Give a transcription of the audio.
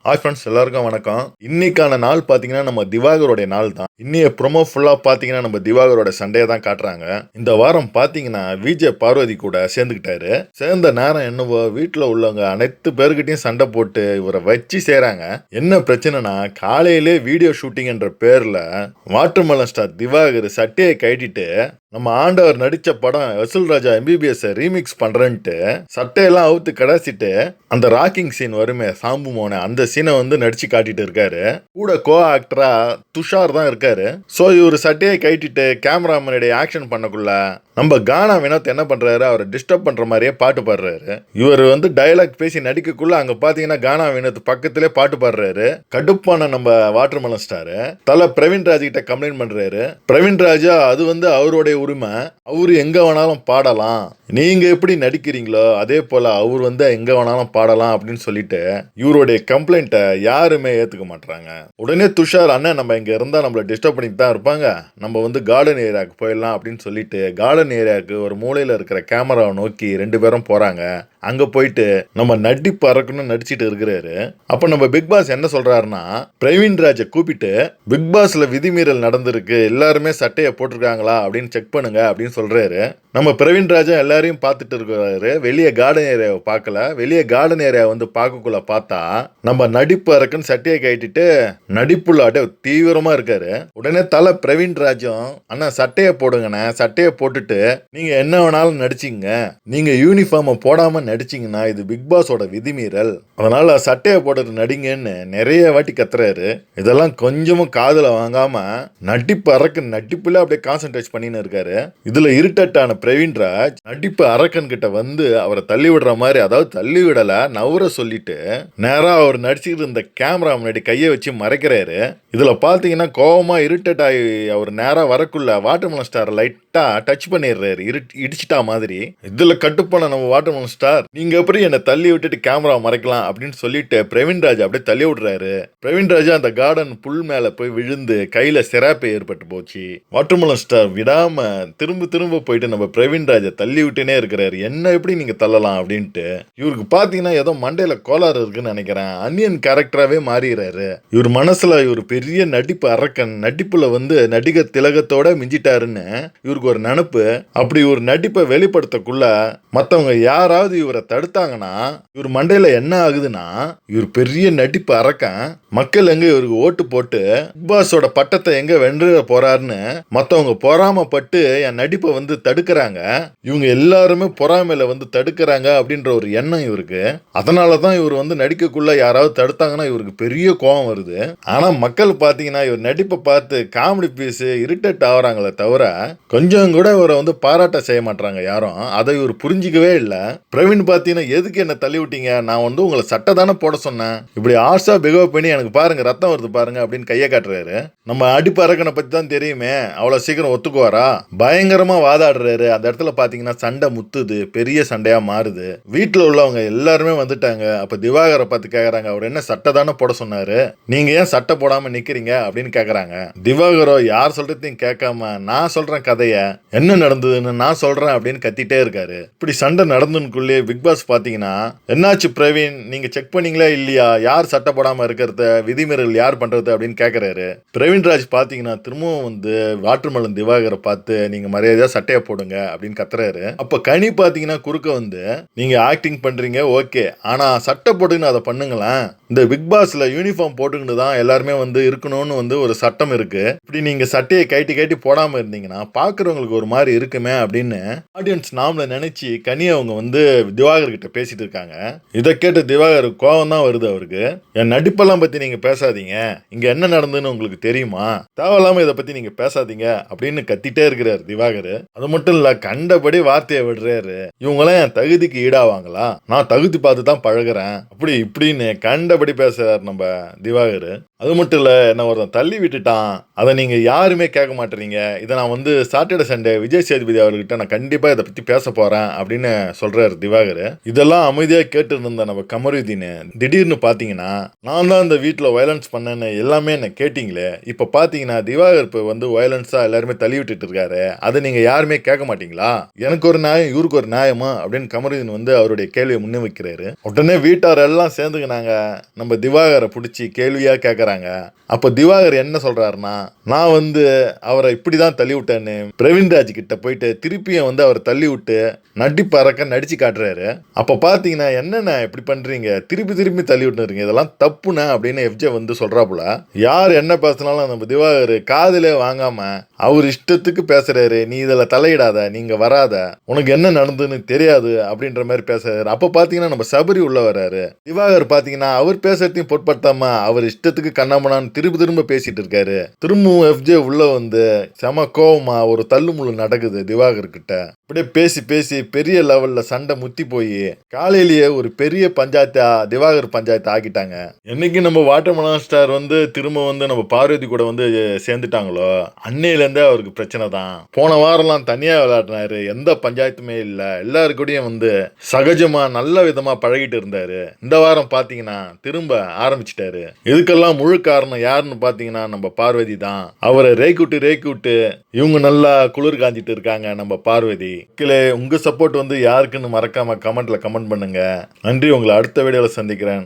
Hi friends, எல்லாருக்கும் வணக்கம். இன்னைக்கான நாள் பார்த்தீங்கன்னா நம்ம திவாகருடைய நாள் தான். இன்னைய ப்ரோமோ ஃபுல்லாக பார்த்தீங்கன்னா நம்ம திவாகரோட சண்டையை தான் காட்டுறாங்க. இந்த வாரம் பார்த்தீங்கன்னா விஜய் பார்வதி கூட சேர்ந்துக்கிட்டாரு. சேர்ந்த நேரம் என்னவோ வீட்டில் உள்ளவங்க அனைத்து பேர்கிட்டையும் சண்டை போட்டு இவரை வச்சு செய்கிறாங்க. என்ன பிரச்சனைனா காலையிலே வீடியோ ஷூட்டிங் என்ற பேரில் வாட்டர்மெலன் ஸ்டார் திவாகர் சட்டையை கட்டிட்டு நம்ம ஆண்டவர் நடிச்ச படம் வசூல் ராஜா MBBS ரீமிக்ஸ் பண்றேன்ட்டு சட்டையெல்லாம் அவுத்து கடைசிட்டு அந்த ராக்கிங் சீன் வருமே சாம்பு மோன அந்த சீனை வந்து நடிச்சு காட்டிட்டு இருக்காரு. கூட கோ ஆக்டரா துஷார் தான் இருக்காரு. சோ இவர் சட்டையை கட்டிட்டு கேமராமேனுடைய ஆக்ஷன் பண்ணக்குள்ள நம்ம கானா வினோத் என்ன பண்றாரு, அவரை டிஸ்டர்ப் பண்ற மாதிரியே பாட்டு பாடுறாரு. இவர் வந்து டயலாக் பேசி நடிக்கக்குள்ள அங்க பாத்தீங்கன்னா கானா வினோத் பக்கத்திலே பாட்டு பாடுறாரு. கடுப்பான நம்ம வாட்டர்மெலன் ஸ்டாரு தல பிரவீன் ராஜ் கிட்ட கம்ப்ளைண்ட் பண்றாரு. பிரவீன் ராஜா அது வந்து அவருடைய உரிமை, அவரு எங்க வேணாலும் பாடலாம், நீங்க எப்படி நடிக்கிறீங்களோ அதே போல அவர் வந்து எங்க வேணாலும் பாடலாம் அப்படின்னு சொல்லிட்டு இவருடைய கம்ப்ளைண்ட்டை யாருமே ஏத்துக்க மாட்டாங்க. உடனே துஷார் அண்ணன் நம்ம இங்க இருந்தா நம்மள டிஸ்டர்ப் பண்ணிட்டு தான் இருப்பாங்க, நம்ம வந்து கார்டன் ஏரியாவுக்கு போயிடலாம் அப்படின்னு சொல்லிட்டு கார்டன் ஏரியாவுக்கு ஒரு மூலையில இருக்கிற கேமராவை நோக்கி ரெண்டு பேரும் போறாங்க. அங்க போயிட்டு நம்ம நடிப்பு அறக்கணும்னு நடிச்சிட்டு இருக்கிறாரு. அப்ப நம்ம பிக் பாஸ் என்ன சொல்றாருன்னா, பிரவீன் ராஜை கூப்பிட்டு பிக் பாஸ்ல விதிமீறல் நடந்திருக்கு, எல்லாருமே சட்டையை போட்டிருக்காங்களா அப்படின்னு செக் பண்ணுங்க அப்படின்னு சொல்றாரு. நம்ம பிரவீன் ராஜா எல்லாரையும் பார்த்துட்டு இருக்கிறாரு. வெளியே கார்டன் ஏரியாவை பார்க்கல. வெளியே கார்டன் ஏரியா வந்து பார்க்கக்குள்ள பார்த்தா நம்ம நடிப்பு அறக்குன்னு சட்டையை கட்டிட்டு நடிப்புள்ள தீவிரமா இருக்காரு. உடனே தலை பிரவீன் ராஜும் அண்ணா சட்டையை போடுங்கண்ணே, சட்டையை போட்டுட்டு நீங்க என்ன வேணாலும் நடிச்சிங்க, நீங்க யூனிஃபார்மை போடாம நடிச்சிங்கன்னா இது பிக் பாஸோட விதிமீறல், அதனால சட்டையை போட்டுட்டு நடிங்கன்னு நிறைய வாட்டி கத்துறாரு. இதெல்லாம் கொஞ்சமும் காதுல வாங்காம நடிப்பு அறக்கு நடிப்புல அப்படியே கான்சென்ட்ரேட் பண்ணின்னு இருக்காரு. இதுல இருட்டான பிரவீன் ராஜ் நடிப்பு அரக்கன் கிட்ட வந்து அவரை தள்ளி விடுற மாதிரி, அதாவது தள்ளி விடல நவர சொல்லிட்டு நேரா அவர் நடிச்சுக்கிட்டு இருந்த கேமரா முன்னாடி கையை வச்சு மறைக்கிறாரு. இதுல பாத்தீங்கன்னா கோவமா இரிட்டேட் ஆகி அவர் நேரா வரக்குள்ள வாட்டர்மெலன் ஸ்டார் லைட்டா டச் பண்ணிடுறாரு, இடிச்சிட்டா மாதிரி. இதுல கட்டுப்பான நம்ம வாட்டர்மெலன் ஸ்டார் நீங்க எப்படி என்ன தள்ளி விட்டுட்டு கேமரா மறைக்கலாம் அப்படின்னு சொல்லிட்டு பிரவீன் ராஜ் அப்படியே தள்ளி விடுறாரு. பிரவீன் ராஜா அந்த கார்டன் புல் மேல போய் விழுந்து கையில சிராப்பை ஏற்பட்டு போச்சு. வாட்டர்மெலன் ஸ்டார் விடாம திரும்ப திரும்ப போயிட்டு நம்ம பிரவீன் ராஜை தள்ளி விட்டுனே இருக்கிறாரு. என்ன எப்படி நீங்க தள்ளலாம் அப்படின்ட்டு. இவருக்கு பாத்தீங்கன்னா ஏதோ மண்டையில கோளாறு இருக்குன்னு நினைக்கிறேன். அன்னியன் கேரக்டராவே மாறிடுறாரு. இவர் மனசுல இவர் பெரிய நடிப்பு அரக்கன், நடிப்புல வந்து நடிகர் திலகத்தோட மிஞ்சிட்டாருன்னு இவருக்கு ஒரு நினப்பு. அப்படி ஒரு நடிப்பை வெளிப்படுத்தக்குள்ள மத்தவங்க யாராவது இவரை தடுத்தாங்கன்னா இவர் மண்டையில என்ன ஆகுதுன்னா, இவர் பெரிய நடிப்பு அரக்கன், மக்கள் எங்க இவருக்கு ஓட்டு போட்டு பிக் பாஸோட பட்டத்தை எங்க வென்று போறாருன்னு மத்தவங்க பொறாமப்பட்டு என் நடிப்பை வந்து தடுக்கிறாங்க, இவங்க எல்லாருமே பொறாமையில வந்து தடுக்கிறாங்க அப்படின்ற ஒரு எண்ணம் இவருக்கு. அதனாலதான் இவர் வந்து நடிக்கக்குள்ள யாராவது தடுத்தாங்கன்னா இவருக்கு பெரிய கோபம் வருது. ஆனா மக்கள் பாத்தீங்கன்னா இவர் நடிப்பை பார்த்து காமெடி பீஸ் இரிட்டேட் ஆகுறாங்களே தவிர கொஞ்சம் கூட இவரை வந்து பாராட்ட செய்ய மாட்டாங்க யாரும். அதை இவர் புரிஞ்சிக்கவே இல்லை. பிரவீன் பாத்தீங்கன்னா எதுக்கு என்ன தள்ளி விட்டீங்க, நான் வந்து உங்களை சட்டை தானே போட சொன்னேன், இப்படி ஆர்ஸா பிஹேவ் பண்ணி எனக்கு பாருங்க ரத்தம் வருது பாருங்க அப்படின்னு கையை காட்டுறாரு. நம்ம அடிப்பு அரக்கனை பத்தி தான் தெரியுமே, அவ்வளவு சீக்கிரம் ஒத்துக்குவாரா, பயங்கரமா வாதாடுறாரு. அந்த இடத்துல பாத்தீங்கன்னா சண்டை முத்துது, பெரிய சண்டையா மாறுது. வீட்டுல உள்ளவங்க எல்லாருமே வந்துட்டாங்க. அப்ப திவாகரை பார்த்து கேக்குறாங்க, அவர் என்ன சட்டை தானே போட சொன்னாரு, நீங்க ஏன் சட்டை போடாம நிக்கிறீங்க அப்படின்னு கேக்குறாங்க. திவாகரோ யார் சொல்றதையும் கேட்காம நான் சொல்றேன் கதைய, என்ன நடந்ததுன்னு நான் சொல்றேன் அப்படின்னு கத்திட்டே இருக்காரு. இப்படி சண்டை நடந்துக்குள்ளே பிக் பாஸ் பாத்தீங்கன்னா என்னாச்சு பிரவீன், நீங்க செக் பண்ணீங்களா இல்லையா, யார் சட்டை போடாம இருக்கிறத, விதிமீறல் யார் பண்றது அப்படின்னு கேக்குறாரு. பிரவீன் ராஜ் பாத்தீங்கன்னா திரும்பவும் வந்து வாட்டர்மெலன் திவாகரை பார்த்து நீங்க மரியாதையா சட்டையை போடுங்க அப்படின்னு கத்துறாரு. அப்ப கனி பாத்தீங்கன்னா குறுக்க வந்து நீங்க ஆக்டிங் பண்றீங்க ஓகே, ஆனா சட்டை போட்டுன்னு அதை பண்ணுங்களேன், இந்த பிக் பாஸ்ல யூனிஃபார்ம் போட்டுக்கிட்டு தான் எல்லாருமே வந்து இருக்கணும்னு வந்து ஒரு சட்டம் இருக்கு, இப்படி நீங்க சட்டையை கைட்டி போடாம இருந்தீங்கன்னா பாக்குறவங்களுக்கு ஒரு மாதிரி இருக்குமே அப்படின்னு ஆடியன்ஸ் நாமள நினைச்சு கனி அவங்க வந்து திவாகர் கிட்ட பேசிட்டு இருக்காங்க. இதை கேட்டு திவாகர் கோவம் தான் வருது அவருக்கு. என் நடிப்பெல்லாம் பத்தி நீங்க பேசாதீங்க, இங்க என்ன நடந்ததுன்னு உங்களுக்கு தெரியுமா, தேவையில்லாம இதை பத்தி நீங்க பேசாதீங்க அப்படின்னு கத்திட்டே இருக்கிறார் திவாகர். அது மட்டும் இல்ல கண்டபடி வார்த்தையை விடுறாரு. இவங்களாம் என் தகுதிக்கு ஈடாவாங்களா, நான் தகுதி பார்த்து தான் பழகுறேன் அப்படி இப்படின்னு கண்டபடி பேசுறாரு நம்ம திவாகர். அது மட்டும் இல்ல, என்ன ஒருத்தன் தள்ளி விட்டுட்டான். அத நீங்க யாருமே கேட்க மாட்றீங்க. இத நான் வந்து சாட்டர்டே, சண்டே விஜய் சேதுபதி அவர்கிட்ட நான் கண்டிப்பா இத பத்தி பேசப் போறேன் அப்படின்னு சொல்றாரு திவாகர். இதெல்லாம் அமைதியா கேட்டுட்டு இருந்த நம்ம கமருதீன் திடீர்னு பாத்தீங்கன்னா, நான் தான் இந்த வீட்ல வயலன்ஸ் பண்ணேன்னு எல்லாமே என்ன கேட்டீங்களே. இப்ப பாத்தீங்கன்னா திவாகர் இப்ப வந்து வயலன்ஸா எல்லாருமே தள்ளி விட்டுட்டு இருக்காரு. அத நீங்க யாருமே கேட்க மாட்டீங்களா? எனக்கு ஒரு நியாயம், இவருக்கு ஒரு நியாயமா அப்படின்னு கமருதீன் வந்து அவருடைய கேள்வியை முன்வைக்கிறாரு. உடனே வீட்டார் எல்லாம் சேர்ந்துக்கினாங்க. நம்ம திவாகரை பிடிச்சி கேள்வியா கேட்கறாங்க. அப்ப திவாகர் என்ன சொல்றாருன்னா, நான் வந்து அவரை இப்படிதான் தள்ளி விட்டேன்னு பிரவீன்ராஜ் கிட்ட போயிட்டு திருப்பியும் வந்து அவர் தள்ளி விட்டு நடிப்பறக்க நடிச்சு காட்டுறாரு. அப்ப பாத்தீங்கன்னா, என்னண்ணா இப்படி பண்றீங்க, திருப்பி திருப்பி தள்ளி விட்டுறீங்க, இதெல்லாம் தப்புண்ணா அப்படின்னு எஃப்ஜே வந்து சொல்றாப்புல. யார் என்ன பேசினாலும் நம்ம திவாகர் காதுலே வாங்காம அவர் இஷ்டத்துக்கு பேசுறாரு. நீ இதுல தலையிடாத, நீங்க வராத, உனக்கு என்ன நடந்ததுன்னு தெரியாது அப்படின்ற மாதிரி பேசுறாரு. அப்ப பாத்தீங்கன்னா நம்ம சபரி உள்ள வர்றாரு. திவாகர் பாத்தீங்கன்னா அவர் பேசுறதையும் பொருட்படுத்தாம அவர் இஷ்டத்துக்கு கண்ணாமண்ணான்னு திரும்ப திரும்ப பேசிட்டு இருக்காரு. திரும்பவும் எஃப்ஜே உள்ள வந்து செம கோவமா ஒரு தள்ளுமுள்ளு நடக்குது திவாகர் கிட்ட. அப்படியே பேசி பேசி பெரிய லெவல்ல சண்டை முத்தி போய் காலையிலேயே ஒரு பெரிய பஞ்சாயத்தா திவாகர் பஞ்சாயத்து ஆக்கிட்டாங்க. என்னைக்கு நம்ம வாட்டர்மெலன் ஸ்டார் வந்து திரும்ப வந்து நம்ம பார்வதி கூட வந்து சேர்ந்துட்டாங்களோ அன்னையில இருந்தே அவருக்கு பிரச்சனை தான். போன வாரம்லாம் தனியா விளையாடினாரு, எந்த பஞ்சாயத்துமே இல்ல, எல்லாரு கூடயும் வந்து சகஜமா நல்ல விதமா பழகிட்டு இருந்தாரு. இந்த வாரம் பாத்தீங்கன்னா திரும்ப ஆரம்பிச்சிட்டாரு. இதுக்கெல்லாம் முழு காரணம் யாருன்னு பாத்தீங்கன்னா நம்ம பார்வதி தான். அவரை ரேக்கு விட்டு இவங்க நல்லா குளிர் காஞ்சிட்டு இருக்காங்க நம்ம பார்வதி. உங்க சப்போர்ட் வந்து யாருக்குன்னு மறக்காம கமெண்ட்ல கமெண்ட் பண்ணுங்க. நன்றி, உங்களை அடுத்த வீடியோல சந்திக்கிறேன்.